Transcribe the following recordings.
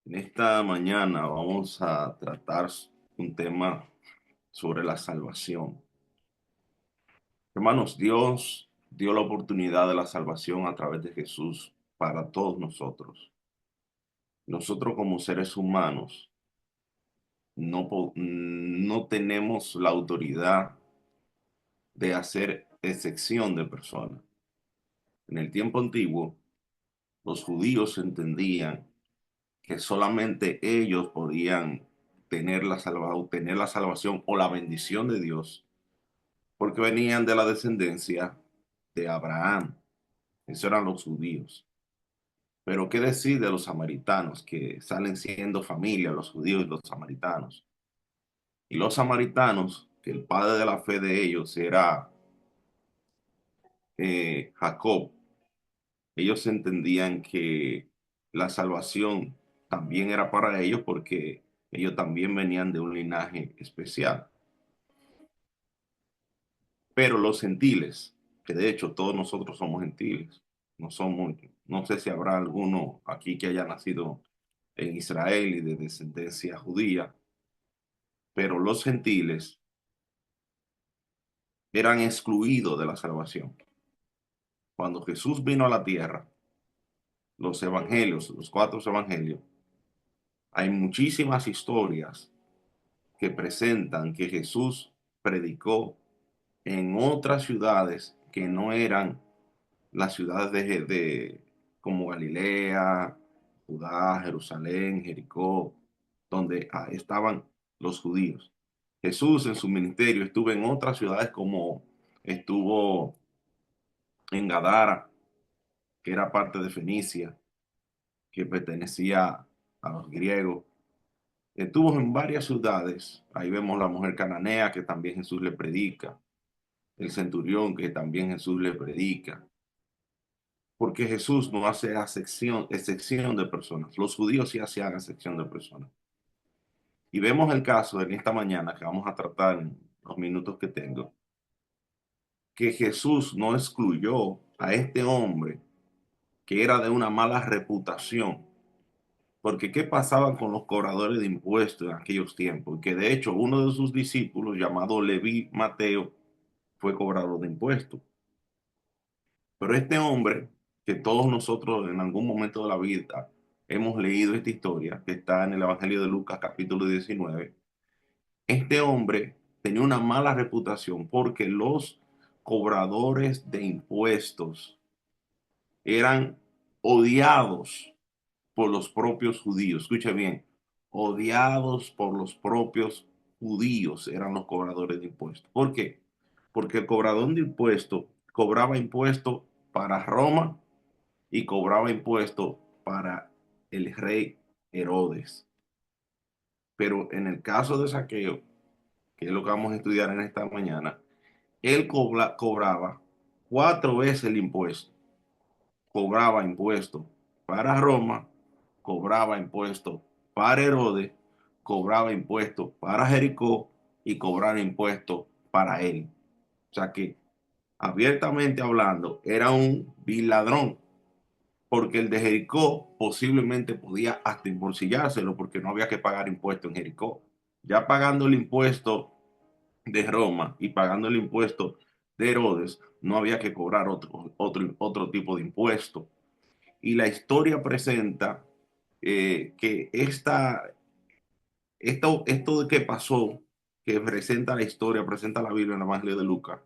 En esta mañana vamos a tratar un tema sobre la salvación. Hermanos, Dios dio la oportunidad de la salvación a través de Jesús para todos nosotros. Nosotros como seres humanos no tenemos la autoridad de hacer excepción de personas. En el tiempo antiguo, los judíos entendían que solamente ellos podían tener la salvación o la bendición de Dios porque venían de la descendencia de Abraham. Esos eran los judíos. Pero ¿qué decir de los samaritanos que salen siendo familia, los judíos y los samaritanos? Y los samaritanos, que el padre de la fe de ellos era Jacob, ellos entendían que la salvación también era para ellos porque ellos también venían de un linaje especial. Pero los gentiles, que de hecho todos nosotros somos gentiles, no somos, no sé si habrá alguno aquí que haya nacido en Israel y de descendencia judía, pero los gentiles eran excluidos de la salvación. Cuando Jesús vino a la tierra, los evangelios, los cuatro evangelios, hay muchísimas historias que presentan que Jesús predicó en otras ciudades que no eran las ciudades como Galilea, Judá, Jerusalén, Jericó, donde estaban los judíos. Jesús en su ministerio estuvo en otras ciudades como estuvo en Gadara, que era parte de Fenicia, que pertenecía a los griegos. Estuvo en varias ciudades. Ahí vemos la mujer cananea que también Jesús le predica, el centurión que también Jesús le predica. Porque Jesús no hace excepción de personas. Los judíos sí hacían excepción de personas. Y vemos el caso en esta mañana que vamos a tratar en los minutos que tengo, que Jesús no excluyó a este hombre que era de una mala reputación. Porque ¿qué pasaba con los cobradores de impuestos en aquellos tiempos? Que de hecho uno de sus discípulos, llamado Leví Mateo, fue cobrador de impuestos. Pero este hombre, que todos nosotros en algún momento de la vida hemos leído esta historia, que está en el Evangelio de Lucas capítulo 19, este hombre tenía una mala reputación porque los cobradores de impuestos eran odiados por los propios judíos. Escuche bien, odiados por los propios judíos eran los cobradores de impuestos. ¿Por qué? Porque el cobrador de impuestos cobraba impuestos para Roma y cobraba impuestos para el rey Herodes. Pero en el caso de Saqueo, que es lo que vamos a estudiar en esta mañana, él cobraba cuatro veces el impuesto. Cobraba impuesto para Roma, cobraba impuesto para Herodes, cobraba impuesto para Jericó y cobraba impuesto para él. O sea que, abiertamente hablando, era un vil ladrón, porque el de Jericó posiblemente podía hasta embolsillárselo porque no había que pagar impuesto en Jericó. Ya pagando el impuesto de Roma y pagando el impuesto de Herodes, no había que cobrar otro tipo de impuesto. Y la historia presenta que esto de que pasó, que presenta la historia, presenta la Biblia en el Evangelio de Lucas,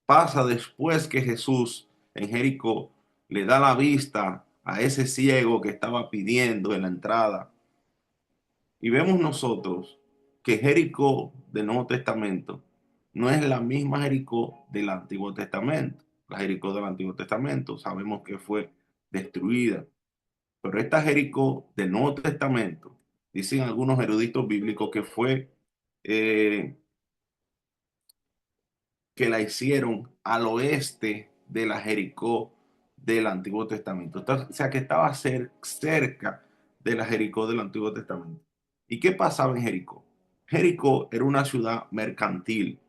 pasa después que Jesús en Jericó le da la vista a ese ciego que estaba pidiendo en la entrada. Y vemos nosotros que Jericó del Nuevo Testamento no es la misma Jericó del Antiguo Testamento. La Jericó del Antiguo Testamento sabemos que fue destruida. Pero esta Jericó del Nuevo Testamento, dicen algunos eruditos bíblicos que fue eh, que la hicieron al oeste de la Jericó del Antiguo Testamento. O sea que estaba cerca de la Jericó del Antiguo Testamento. ¿Y qué pasaba en Jericó? Jericó era una ciudad mercantil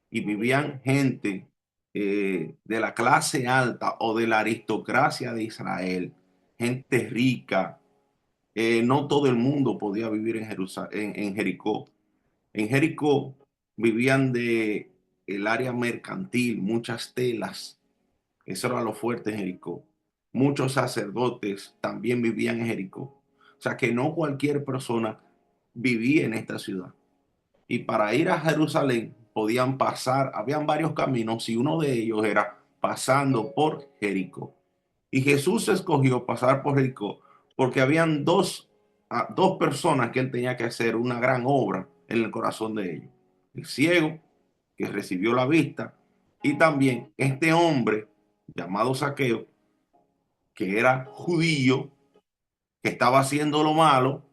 y vivían gente de la clase alta o de la aristocracia de Israel, gente rica, no todo el mundo podía vivir en en Jericó. En Jericó vivían de el área mercantil, muchas telas. Eso era lo fuerte en Jericó. Muchos sacerdotes también vivían en Jericó. O sea que no cualquier persona vivía en esta ciudad. Y para ir a Jerusalén podían pasar, habían varios caminos y uno de ellos era pasando por Jericó. Y Jesús escogió pasar por Jericó porque habían dos personas que él tenía que hacer una gran obra en el corazón de ellos. El ciego, que recibió la vista, y también este hombre llamado Zaqueo, que era judío, que estaba haciendo lo malo,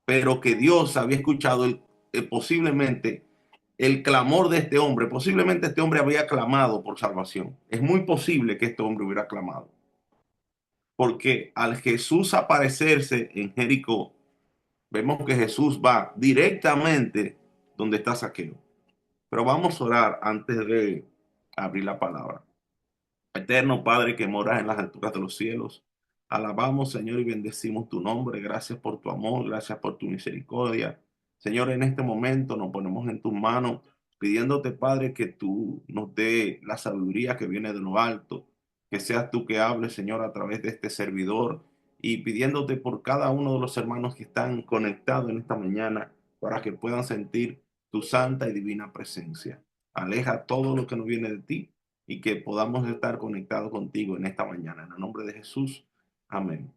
pero que Dios había escuchado posiblemente el clamor de este hombre. Posiblemente este hombre había clamado por salvación. Es muy posible que este hombre hubiera clamado. Porque al Jesús aparecerse en Jericó, vemos que Jesús va directamente donde está Zaqueo. Pero vamos a orar antes de abrir la palabra. Eterno Padre que moras en las alturas de los cielos, alabamos, Señor, y bendecimos tu nombre. Gracias por tu amor, gracias por tu misericordia. Señor, en este momento nos ponemos en tus manos, pidiéndote, Padre, que tú nos dé la sabiduría que viene de lo alto, que seas tú que hables, Señor, a través de este servidor, y pidiéndote por cada uno de los hermanos que están conectados en esta mañana, para que puedan sentir tu santa y divina presencia. Aleja todo lo que no viene de ti y que podamos estar conectados contigo en esta mañana. En el nombre de Jesús. Amén.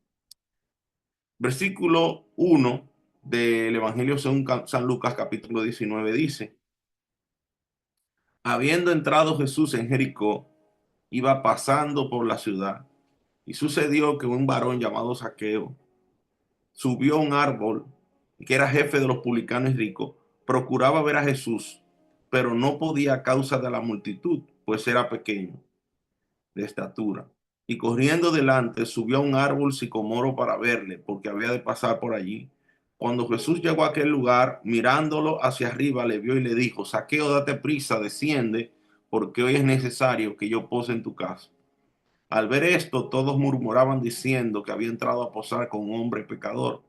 Versículo 1 del Evangelio según San Lucas, capítulo 19, dice: habiendo entrado Jesús en Jericó, iba pasando por la ciudad, y sucedió que un varón llamado Zaqueo subió a un árbol, que era jefe de los publicanos y ricos, procuraba ver a Jesús, pero no podía a causa de la multitud, pues era pequeño de estatura. Y corriendo delante subió a un árbol sicomoro para verle, porque había de pasar por allí. Cuando Jesús llegó a aquel lugar, mirándolo hacia arriba, le vio y le dijo: Zaqueo, date prisa, desciende, porque hoy es necesario que yo pose en tu casa. Al ver esto, todos murmuraban diciendo que había entrado a posar con un hombre pecador.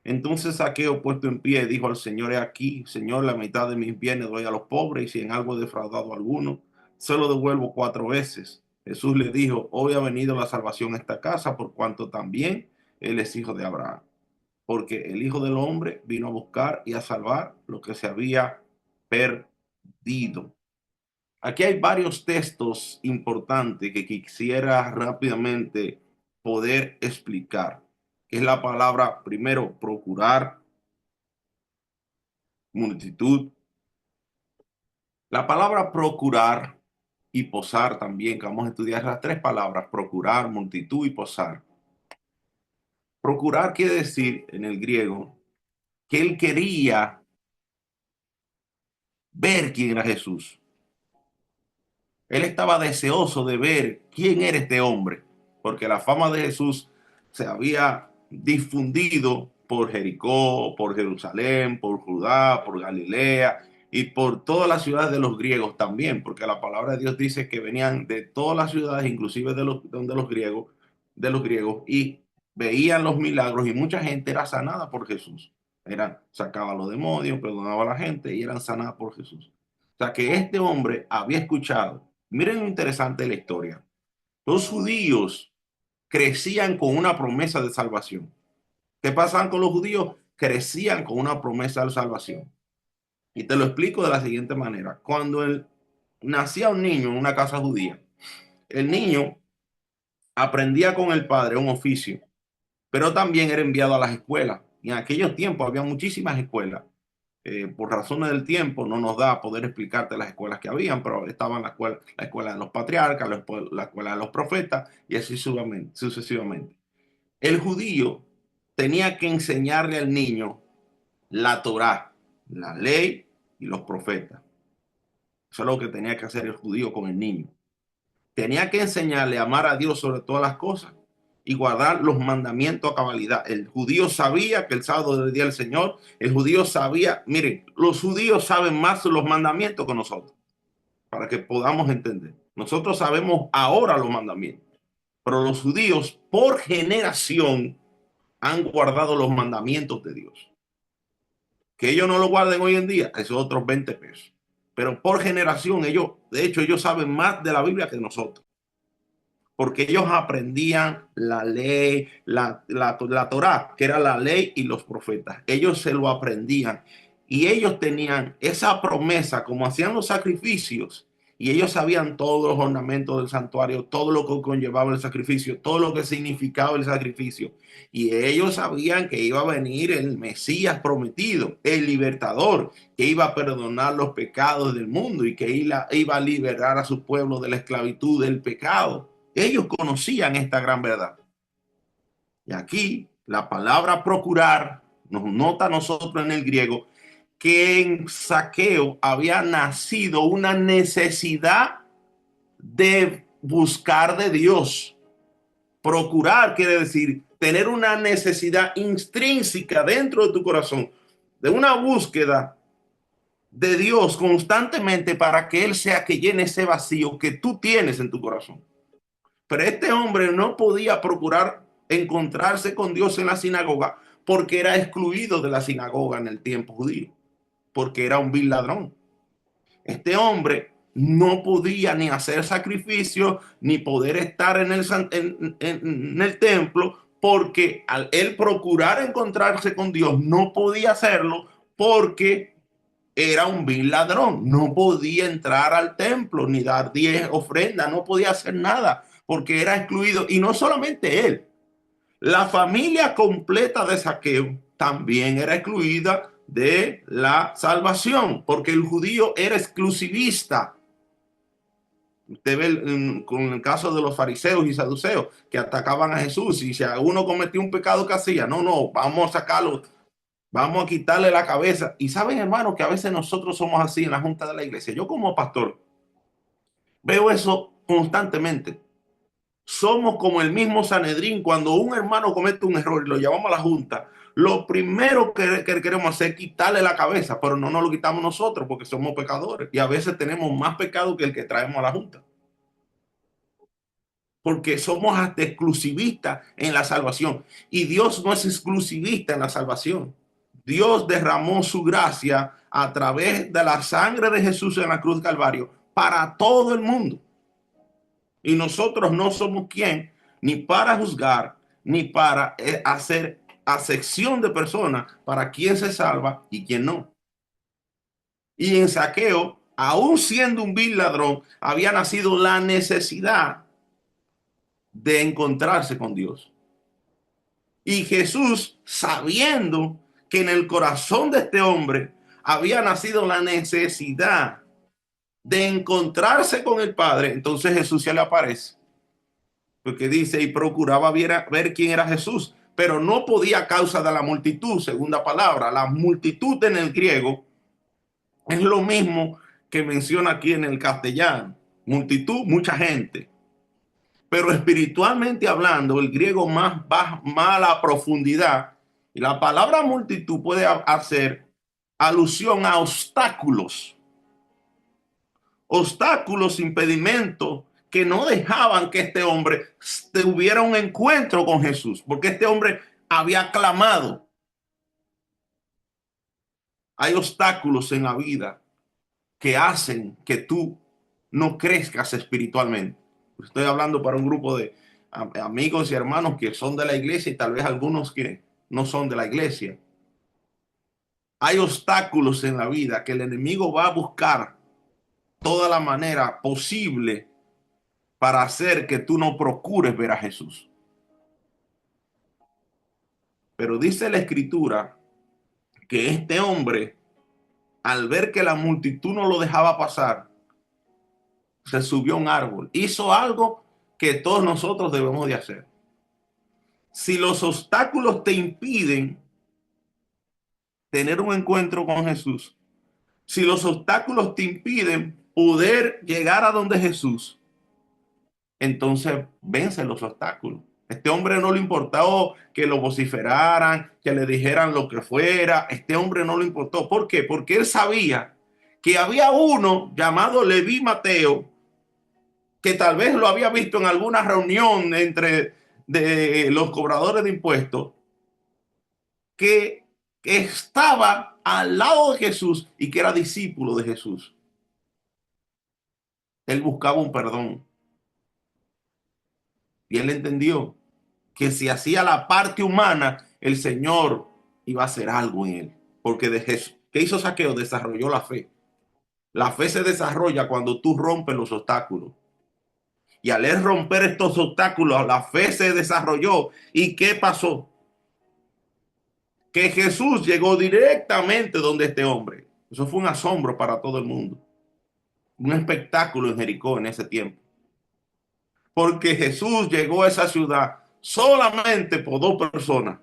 Entonces Zaqueo, puesto en pie, dijo al Señor: he aquí, Señor, la mitad de mis bienes doy a los pobres, y si en algo he defraudado a alguno, se lo devuelvo 4 veces. Jesús le dijo: hoy ha venido la salvación a esta casa, por cuanto también él es hijo de Abraham. Porque el Hijo del Hombre vino a buscar y a salvar lo que se había perdido. Aquí hay varios textos importantes que quisiera rápidamente poder explicar. Es la palabra, primero, procurar, multitud. La palabra procurar y posar también, que vamos a estudiar las tres palabras: procurar, multitud y posar. Procurar quiere decir en el griego que él quería ver quién era Jesús. Él estaba deseoso de ver quién era este hombre, porque la fama de Jesús se había difundido por Jericó, por Jerusalén, por Judá, por Galilea y por todas las ciudades de los griegos también, porque la palabra de Dios dice que venían de todas las ciudades, inclusive de los griegos, y veían los milagros, y mucha gente era sanada por Jesús. Sacaba a los demonios, perdonaba a la gente y eran sanadas por Jesús. O sea que este hombre había escuchado. Miren lo interesante de la historia. Los judíos crecían con una promesa de salvación. ¿Qué pasaban con los judíos? Crecían con una promesa de salvación. Y te lo explico de la siguiente manera. Cuando nacía un niño en una casa judía, el niño aprendía con el padre un oficio, pero también era enviado a las escuelas. Y en aquellos tiempos había muchísimas escuelas. Por razones del tiempo no nos da poder explicarte las escuelas que habían, pero estaban la escuela de los patriarcas, la escuela de los profetas y así sucesivamente. El judío tenía que enseñarle al niño la Torá, la ley y los profetas. Eso es lo que tenía que hacer el judío con el niño. Tenía que enseñarle a amar a Dios sobre todas las cosas y guardar los mandamientos a cabalidad. El judío sabía que el sábado era el día del Señor. El judío sabía, miren, los judíos saben más los mandamientos que nosotros, para que podamos entender. Nosotros sabemos ahora los mandamientos, pero los judíos por generación han guardado los mandamientos de Dios. Que ellos no lo guarden hoy en día, esos otros 20 pesos. Pero por generación, ellos, de hecho, ellos saben más de la Biblia que nosotros. Porque ellos aprendían la ley, la Torá, que era la ley y los profetas. Ellos se lo aprendían. Y ellos tenían esa promesa, como hacían los sacrificios, y ellos sabían todos los ornamentos del santuario, todo lo que conllevaba el sacrificio, todo lo que significaba el sacrificio. Y ellos sabían que iba a venir el Mesías prometido, el libertador, que iba a perdonar los pecados del mundo y que iba a liberar a su pueblo de la esclavitud del pecado. Ellos conocían esta gran verdad. Y aquí la palabra procurar nos nota a nosotros en el griego que en Zaqueo había nacido una necesidad de buscar de Dios. Procurar quiere decir tener una necesidad intrínseca dentro de tu corazón, de una búsqueda de Dios constantemente para que Él sea que llene ese vacío que tú tienes en tu corazón. Pero este hombre no podía procurar encontrarse con Dios en la sinagoga porque era excluido de la sinagoga en el tiempo judío, porque era un vil ladrón. Este hombre no podía ni hacer sacrificio, ni poder estar en el templo, porque al él procurar encontrarse con Dios, no podía hacerlo porque era un vil ladrón. No podía entrar al templo, ni dar 10 ofrendas, no podía hacer nada, porque era excluido. Y no solamente él, la familia completa de Zaqueo también era excluida de la salvación, porque el judío era exclusivista. Usted ve con el caso de los fariseos y saduceos que atacaban a Jesús, y si uno cometió un pecado, que hacía, no, vamos a sacarlo, vamos a quitarle la cabeza. Y saben, hermanos, que a veces nosotros somos así en la junta de la iglesia. Yo como pastor veo eso constantemente. Somos como el mismo Sanedrín. Cuando un hermano comete un error y lo llevamos a la junta, lo primero que queremos hacer es quitarle la cabeza, pero no nos lo quitamos nosotros porque somos pecadores y a veces tenemos más pecado que el que traemos a la junta, porque somos hasta exclusivistas en la salvación, y Dios no es exclusivista en la salvación. Dios derramó su gracia a través de la sangre de Jesús en la cruz del Calvario para todo el mundo. Y nosotros no somos quien ni para juzgar, ni para hacer acepción de personas para quién se salva y quién no. Y en Zaqueo, aún siendo un vil ladrón, había nacido la necesidad de encontrarse con Dios. Y Jesús, sabiendo que en el corazón de este hombre había nacido la necesidad de encontrarse con el Padre, entonces Jesús se le aparece. Porque dice, y procuraba ver quién era Jesús, pero no podía a causa de la multitud. Segunda palabra, la multitud en el griego es lo mismo que menciona aquí en el castellano. Multitud, mucha gente. Pero espiritualmente hablando, el griego más a la profundidad, y la palabra multitud puede hacer alusión a obstáculos. Obstáculos, impedimentos que no dejaban que este hombre tuviera un encuentro con Jesús, porque este hombre había clamado. Hay obstáculos en la vida que hacen que tú no crezcas espiritualmente. Estoy hablando para un grupo de amigos y hermanos que son de la iglesia y tal vez algunos que no son de la iglesia. Hay obstáculos en la vida que el enemigo va a buscar toda la manera posible para hacer que tú no procures ver a Jesús. Pero dice la escritura que este hombre, al ver que la multitud no lo dejaba pasar, se subió a un árbol. Hizo algo que todos nosotros debemos de hacer. Si los obstáculos te impiden tener un encuentro con Jesús, si los obstáculos te impiden poder llegar a donde Jesús, entonces vence los obstáculos. Este hombre no le importó que lo vociferaran, que le dijeran lo que fuera. Este hombre no le importó. ¿Por qué? Porque él sabía que había uno llamado Leví Mateo, que tal vez lo había visto en alguna reunión entre de los cobradores de impuestos, que estaba al lado de Jesús y que era discípulo de Jesús. Él buscaba un perdón y él entendió que si hacía la parte humana, el Señor iba a hacer algo en él. Porque de Jesús, ¿qué hizo Zaqueo? Desarrolló la fe. La fe se desarrolla cuando tú rompes los obstáculos. Y al él romper estos obstáculos, la fe se desarrolló. ¿Y qué pasó? Que Jesús llegó directamente donde este hombre. Eso fue un asombro para todo el mundo. Un espectáculo en Jericó en ese tiempo. Porque Jesús llegó a esa ciudad solamente por dos personas.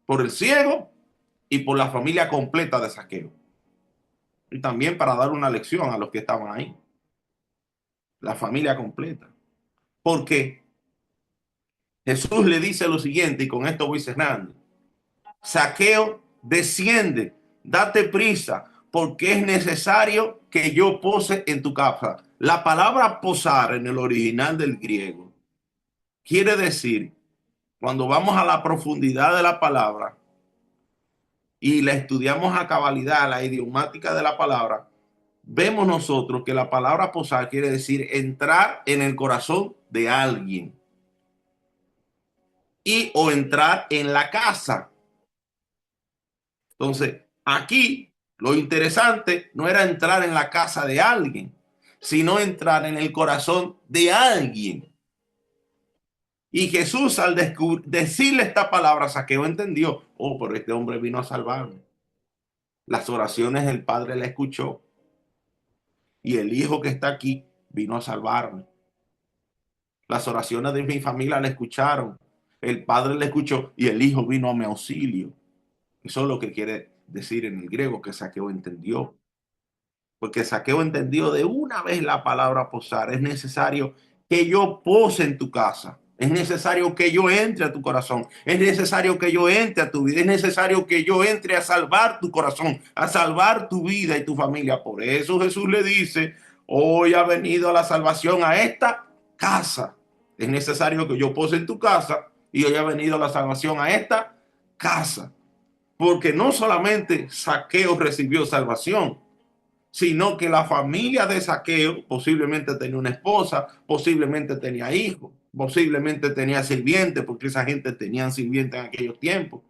Por el ciego y por la familia completa de Zaqueo. Y también para dar una lección a los que estaban ahí. La familia completa. Porque Jesús le dice lo siguiente, y con esto voy cerrando. Zaqueo, desciende, date prisa, porque es necesario que yo pose en tu casa. La palabra posar en el original del griego quiere decir, cuando vamos a la profundidad de la palabra y la estudiamos a cabalidad, la idiomática de la palabra, vemos nosotros que la palabra posar quiere decir entrar en el corazón de alguien y o entrar en la casa. Entonces, aquí lo interesante no era entrar en la casa de alguien, sino entrar en el corazón de alguien. Y Jesús, al decirle esta palabra, Zaqueo entendió, oh, pero este hombre vino a salvarme. Las oraciones del Padre le escuchó y el Hijo que está aquí vino a salvarme. Las oraciones de mi familia le escucharon, el Padre le escuchó y el Hijo vino a mi auxilio. Eso es lo que quiere decir en el griego, que Zaqueo entendió. Porque Zaqueo entendió de una vez la palabra posar. Es necesario que yo pose en tu casa. Es necesario que yo entre a tu corazón. Es necesario que yo entre a tu vida. Es necesario que yo entre a salvar tu corazón, a salvar tu vida y tu familia. Por eso Jesús le dice, hoy ha venido la salvación a esta casa. Es necesario que yo pose en tu casa y hoy ha venido la salvación a esta casa. Porque no solamente Zaqueo recibió salvación, sino que la familia de Zaqueo posiblemente tenía una esposa, posiblemente tenía hijos, posiblemente tenía sirvientes, porque esa gente tenía sirvientes en aquellos tiempos.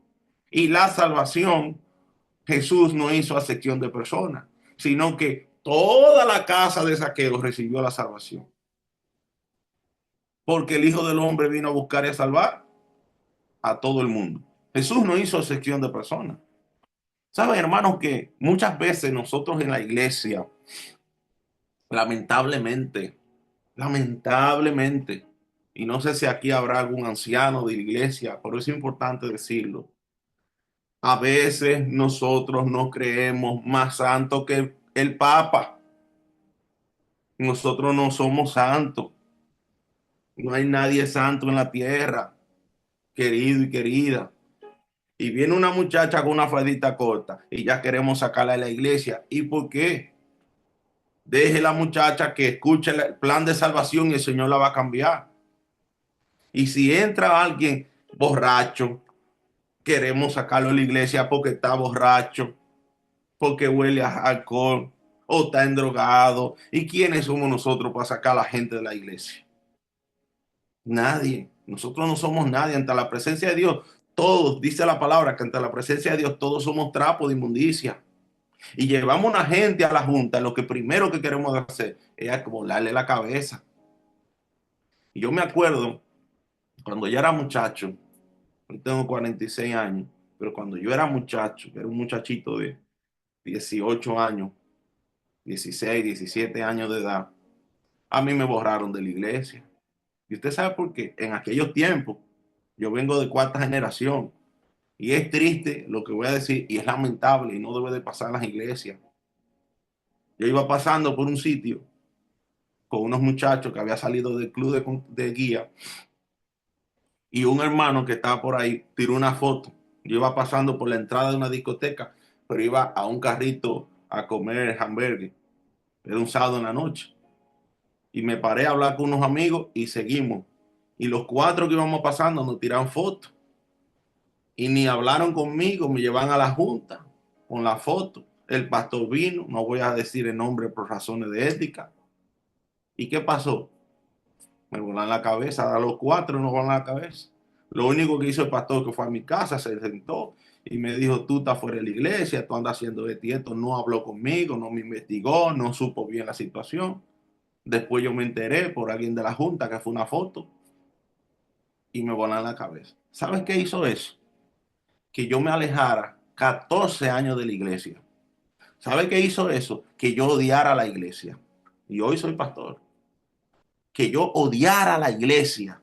Y la salvación, Jesús no hizo acepción de personas, sino que toda la casa de Zaqueo recibió la salvación. Porque el Hijo del Hombre vino a buscar y a salvar a todo el mundo. Jesús no hizo acepción de personas. Saben, hermanos, que muchas veces nosotros en la iglesia, lamentablemente, y no sé si aquí habrá algún anciano de la iglesia, pero es importante decirlo, a veces nosotros no creemos más santo que el Papa. Nosotros no somos santos. No hay nadie santo en la tierra, querido y querida. Y viene una muchacha con una faldita corta y ya queremos sacarla de la iglesia. ¿Y por qué? Deje la muchacha que escuche el plan de salvación y el Señor la va a cambiar. Y si entra alguien borracho, queremos sacarlo de la iglesia porque está borracho, porque huele a alcohol o está endrogado. ¿Y quiénes somos nosotros para sacar a la gente de la iglesia? Nadie. Nosotros no somos nadie ante la presencia de Dios. Todos, dice la palabra, que ante la presencia de Dios todos somos trapos de inmundicia. Y llevamos una gente a la junta, lo que primero que queremos hacer es acomodarle la cabeza. Y yo me acuerdo cuando yo era muchacho, yo tengo 46 años, pero cuando yo era muchacho, era un muchachito de 18 años, 16, 17 años de edad, a mí me borraron de la iglesia. Y usted sabe por qué. En aquellos tiempos, yo vengo de cuarta generación y es triste lo que voy a decir y es lamentable y no debe de pasar en las iglesias. Yo iba pasando por un sitio con unos muchachos que había salido del club de guía y un hermano que estaba por ahí tiró una foto. Yo iba pasando por la entrada de una discoteca, pero iba a un carrito a comer hamburgues. Era un sábado en la noche. Y me paré a hablar con unos amigos y seguimos. Y los cuatro que íbamos pasando nos tiraron fotos. y ni hablaron conmigo, me llevan a la junta con la foto. El pastor vino, no voy a decir el nombre por razones de ética. ¿Y qué pasó? Me volan la cabeza, a los cuatro nos volan la cabeza. Lo único que hizo el pastor que fue a mi casa, se sentó y me dijo, tú estás fuera de la iglesia, tú andas haciendo esto y esto. No habló conmigo, no me investigó, no supo bien la situación. Después yo me enteré por alguien de la junta que fue una foto y me volan la cabeza. ¿Sabes qué hizo eso? Que yo me alejara 14 años de la iglesia. ¿Sabe qué hizo eso? Que yo odiara la iglesia. Y hoy soy pastor. Que yo odiara la iglesia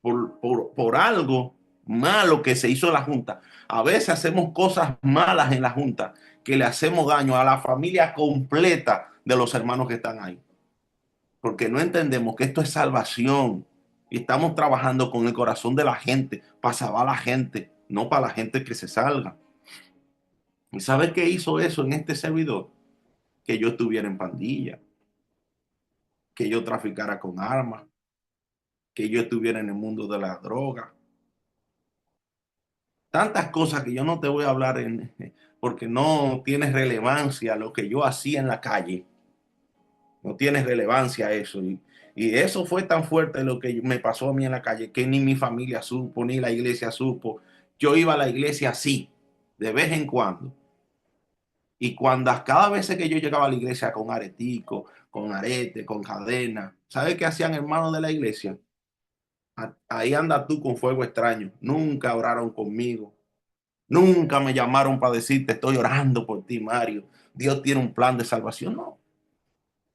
por algo malo que se hizo en la Junta. A veces hacemos cosas malas en la Junta que le hacemos daño a la familia completa de los hermanos que están ahí. Porque no entendemos que esto es salvación. Y estamos trabajando con el corazón de la gente, para salvar a la gente, no para la gente que se salga. ¿Y sabes qué hizo eso en este servidor? Que yo estuviera en pandilla, que yo traficara con armas, que yo estuviera en el mundo de la droga. Tantas cosas que yo no te voy a hablar porque no tiene relevancia lo que yo hacía en la calle. No tiene relevancia eso. Y eso fue tan fuerte lo que me pasó a mí en la calle que ni mi familia supo, ni la iglesia supo. Yo iba a la iglesia así, de vez en cuando. Y cuando cada vez que yo llegaba a la iglesia con aretico, con arete, con cadena, ¿sabes qué hacían hermanos de la iglesia? Ahí anda tú con fuego extraño. Nunca oraron conmigo. Nunca me llamaron para decirte estoy orando por ti, Mario. Dios tiene un plan de salvación. No.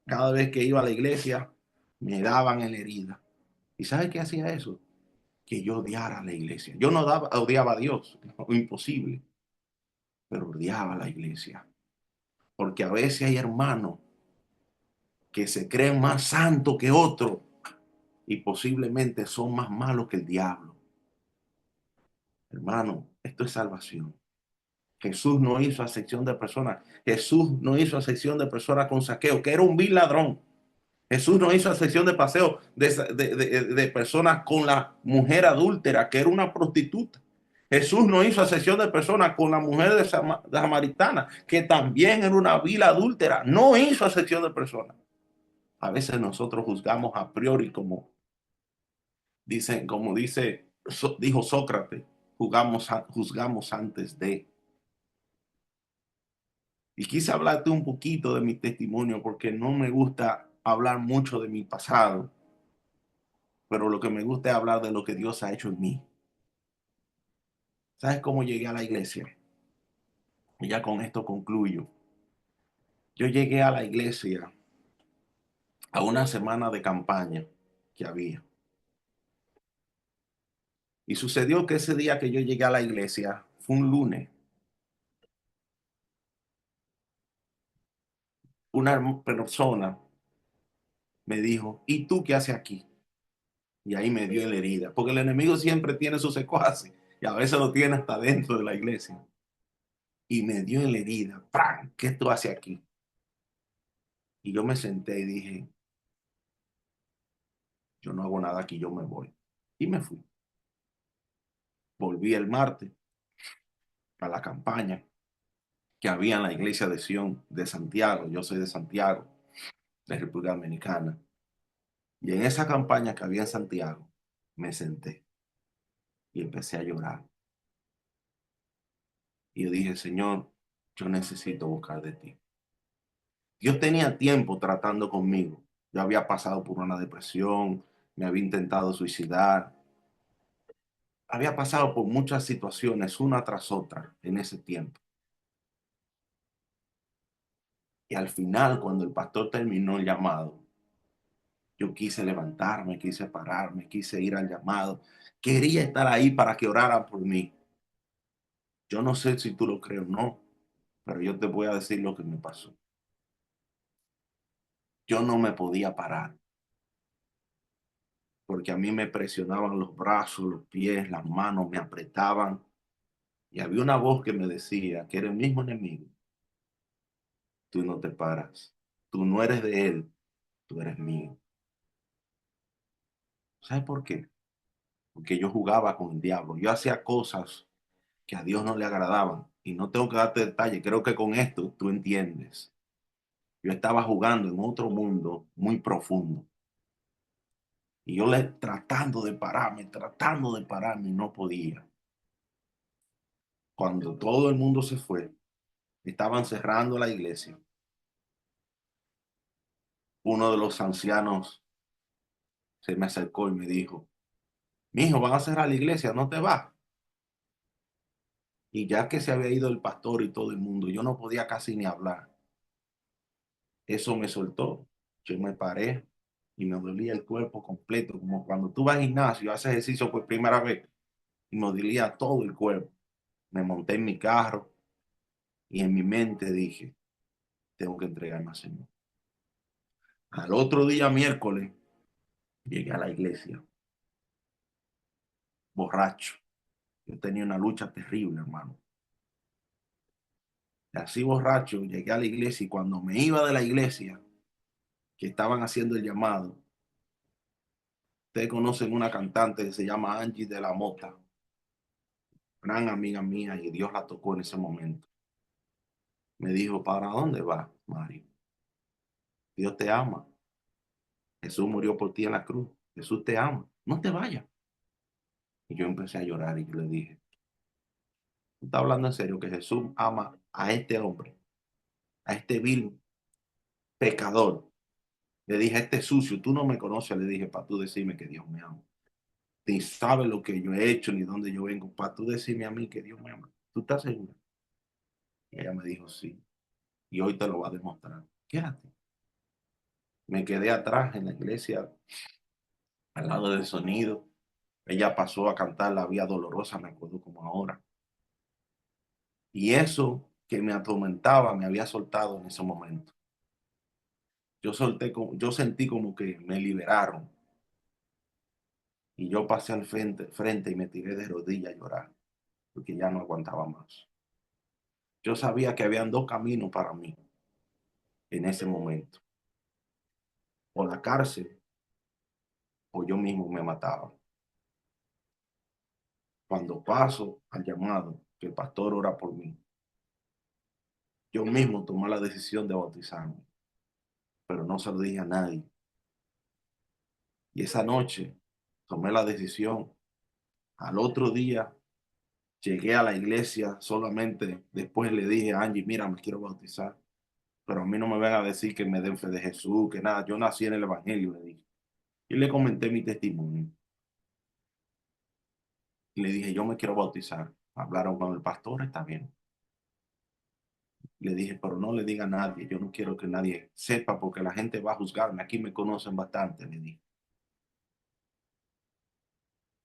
Cada vez que iba a la iglesia, me daban en la herida. ¿Y sabes qué hacía eso? Que yo odiara a la iglesia. Yo no odiaba a Dios, no, imposible, pero odiaba a la iglesia. Porque a veces hay hermanos que se creen más santos que otros y posiblemente son más malos que el diablo. Hermano, esto es salvación. Jesús no hizo acepción de personas. Jesús no hizo acepción de personas con saqueo, que era un vil ladrón. Jesús no hizo acepción de paseo de personas con la mujer adúltera, que era una prostituta. Jesús no hizo acepción de personas con la mujer de Samaritana, que también era una vil adúltera. No hizo acepción de personas. A veces nosotros juzgamos a priori como dijo Sócrates, juzgamos antes de. Y quise hablarte un poquito de mi testimonio porque no me gusta hablar mucho de mi pasado, pero lo que me gusta es hablar de lo que Dios ha hecho en mí. ¿Sabes cómo llegué a la iglesia? Y ya con esto concluyo. Yo llegué a la iglesia a una semana de campaña que había. Y sucedió que ese día que yo llegué a la iglesia fue un lunes. Una persona me dijo, ¿y tú qué haces aquí? Y ahí me dio en la herida, porque el enemigo siempre tiene sus secuaces y a veces lo tiene hasta dentro de la iglesia. Y me dio en la herida, ¡pram! ¿Qué tú haces aquí? Y yo me senté y dije, yo no hago nada aquí, yo me voy. Y me fui. Volví el martes a la campaña que había en la iglesia de Sion de Santiago. Yo soy de Santiago, de República Dominicana. Y en esa campaña que había en Santiago, me senté y empecé a llorar. Y yo dije, Señor, yo necesito buscar de ti. Dios tenía tiempo tratando conmigo. Yo había pasado por una depresión, me había intentado suicidar, había pasado por muchas situaciones, una tras otra, en ese tiempo. Y al final, cuando el pastor terminó el llamado, yo quise levantarme, quise pararme, quise ir al llamado. Quería estar ahí para que oraran por mí. Yo no sé si tú lo crees o no, pero yo te voy a decir lo que me pasó. Yo no me podía parar porque a mí me presionaban los brazos, los pies, las manos, me apretaban. Y había una voz que me decía que era el mismo enemigo. Tú no te paras. Tú no eres de él, tú eres mío. ¿Sabes por qué? porque yo jugaba con el diablo. Yo hacía cosas que a Dios no le agradaban. Y no tengo que darte detalles, creo que con esto tú entiendes. Yo estaba jugando en otro mundo muy profundo. Y yo le tratando de pararme y no podía. Cuando todo el mundo se fue, estaban cerrando la iglesia. Uno de los ancianos se me acercó y me dijo: "Mijo, van a cerrar la iglesia, no te vas". Y ya que se había ido el pastor y todo el mundo, yo no podía casi ni hablar. Eso me soltó. Yo me paré y me dolía el cuerpo completo, como cuando tú vas al gimnasio, haces ejercicio por primera vez y me dolía todo el cuerpo. Me monté en mi carro y en mi mente dije: tengo que entregarme al Señor. Al otro día, miércoles, llegué a la iglesia borracho. Yo tenía una lucha terrible, hermano. Y así borracho, llegué a la iglesia y cuando me iba de la iglesia, que estaban haciendo el llamado, ustedes conocen una cantante que se llama Angie de la Mota, gran amiga mía, y Dios la tocó en ese momento. Me dijo: ¿para dónde vas, Mario? Dios te ama. Jesús murió por ti en la cruz. Jesús te ama. No te vayas. Y yo empecé a llorar y yo le dije: ¿tú estás hablando en serio que Jesús ama a este hombre, a este vil pecador? Le dije: a este sucio, tú no me conoces, le dije, para tú decirme que Dios me ama. Ni sabes lo que yo he hecho ni dónde yo vengo, para tú decirme a mí que Dios me ama. ¿Tú estás segura? Y ella me dijo: sí. Y hoy te lo va a demostrar. Quédate. Me quedé atrás en la iglesia, al lado del sonido. Ella pasó a cantar La Vía Dolorosa, me acuerdo como ahora. Y eso que me atormentaba me había soltado en ese momento. Yo sentí como que me liberaron y yo pasé al frente y me tiré de rodillas a llorar porque ya no aguantaba más. Yo sabía que habían dos caminos para mí en ese momento: o la cárcel o yo mismo me mataba. Cuando paso al llamado, que el pastor ora por mí, yo mismo tomé la decisión de bautizarme, pero no se lo dije a nadie. Y esa noche tomé la decisión. Al otro día llegué a la iglesia, solamente después le dije a Angie: mira, me quiero bautizar, pero a mí no me van a decir que me den fe de Jesús, que nada, yo nací en el Evangelio, le dije. Y le comenté mi testimonio. Y le dije: yo me quiero bautizar. Hablaron con el pastor, está bien. Le dije: pero no le diga a nadie, yo no quiero que nadie sepa porque la gente va a juzgarme, aquí me conocen bastante, le dije.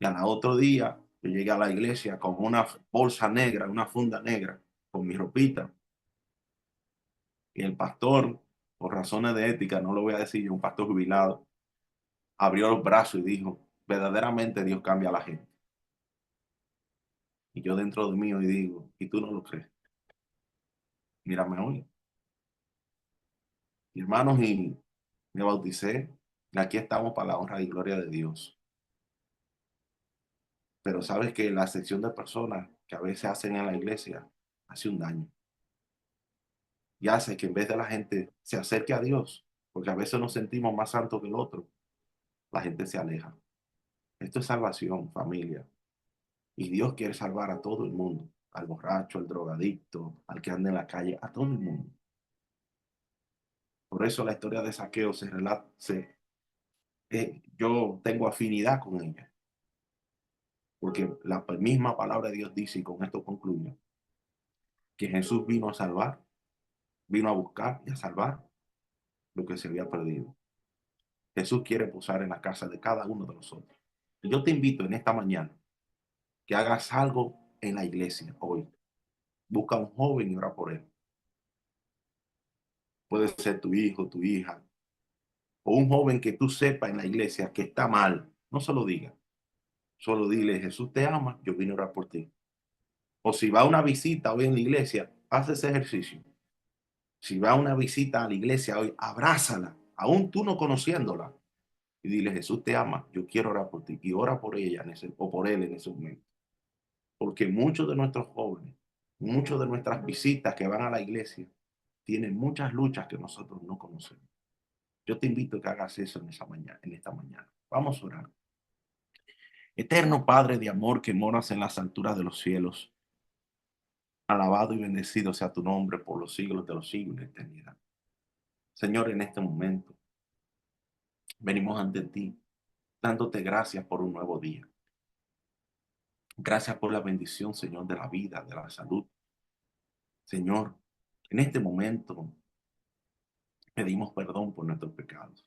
Y al otro día yo llegué a la iglesia con una bolsa negra, una funda negra, con mi ropita. Y el pastor, por razones de ética, no lo voy a decir yo, un pastor jubilado, abrió los brazos y dijo: verdaderamente Dios cambia a la gente. Y yo dentro de mí hoy digo: ¿y tú no lo crees? Mírame hoy. Y hermanos, y me bauticé. Y aquí estamos para la honra y gloria de Dios. Pero sabes que la sección de personas que a veces hacen en la iglesia hace un daño. Y hace que en vez de la gente se acerque a Dios, porque a veces nos sentimos más santos que el otro, la gente se aleja. Esto es salvación, familia. Y Dios quiere salvar a todo el mundo, al borracho, al drogadicto, al que anda en la calle, a todo el mundo. Por eso la historia de Saqueo se relata, yo tengo afinidad con ella, porque la misma palabra de Dios dice, y con esto concluyo, que Jesús vino a salvar, vino a buscar y a salvar lo que se había perdido. Jesús quiere posar en la casa de cada uno de nosotros. Y yo te invito en esta mañana que hagas algo en la iglesia hoy. Busca a un joven y ora por él. Puede ser tu hijo, tu hija, o un joven que tú sepas en la iglesia que está mal. No se lo diga. Solo dile: Jesús te ama, yo vine a orar por ti. O si va a una visita hoy en la iglesia, haz ese ejercicio. Si va a una visita a la iglesia hoy, abrázala, aún tú no conociéndola. y dile, Jesús te ama, yo quiero orar por ti. Y ora por ella o por él en ese momento. Porque muchos de nuestros jóvenes, muchas de nuestras visitas que van a la iglesia, tienen muchas luchas que nosotros no conocemos. Yo te invito a que hagas eso en esta mañana. Vamos a orar. Eterno Padre de amor que moras en las alturas de los cielos, alabado y bendecido sea tu nombre por los siglos de los siglos de eternidad. Señor, en este momento venimos ante ti, dándote gracias por un nuevo día. Gracias por la bendición, Señor, de la vida, de la salud. Señor, en este momento pedimos perdón por nuestros pecados.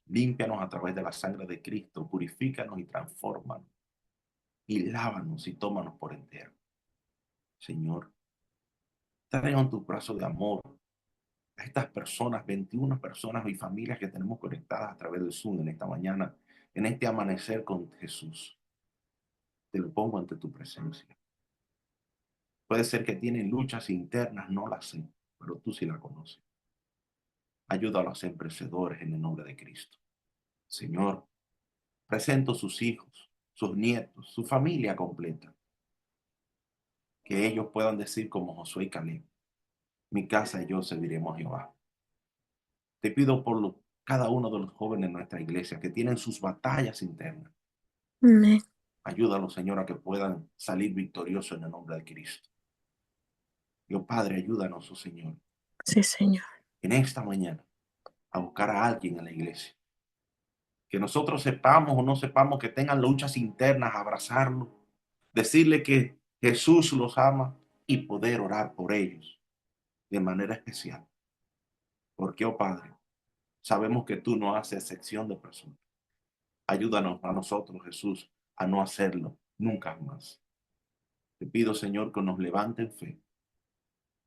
Límpianos a través de la sangre de Cristo, purifícanos y transfórmanos, y lávanos y tómanos por entero. Señor, trae en tu brazo de amor a estas personas, 21 personas y familias que tenemos conectadas a través del Zoom en esta mañana, en este amanecer con Jesús. Te lo pongo ante tu presencia. Puede ser que tienen luchas internas, no las sé, pero tú sí la conoces. Ayúdalo a ser vencedores en el nombre de Cristo. Señor, presento sus hijos, sus nietos, su familia completa. Que ellos puedan decir como Josué y Caleb, mi casa y yo serviremos a Jehová. Te pido por cada uno de los jóvenes de nuestra iglesia que tienen sus batallas internas. Amén. Ayúdalos, Señor, a que puedan salir victoriosos en el nombre de Cristo. Dios Padre, ayúdanos, oh Señor, Sí, Señor. en esta mañana a buscar a alguien en la iglesia. Que nosotros sepamos o no sepamos que tengan luchas internas, abrazarlo, decirle que Jesús los ama y poder orar por ellos de manera especial. Porque, oh Padre, sabemos que tú no haces excepción de personas. Ayúdanos a nosotros, Jesús, a no hacerlo nunca más. Te pido, Señor, que nos levante en fe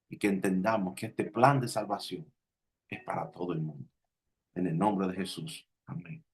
y que entendamos que este plan de salvación es para todo el mundo. En el nombre de Jesús. Amén.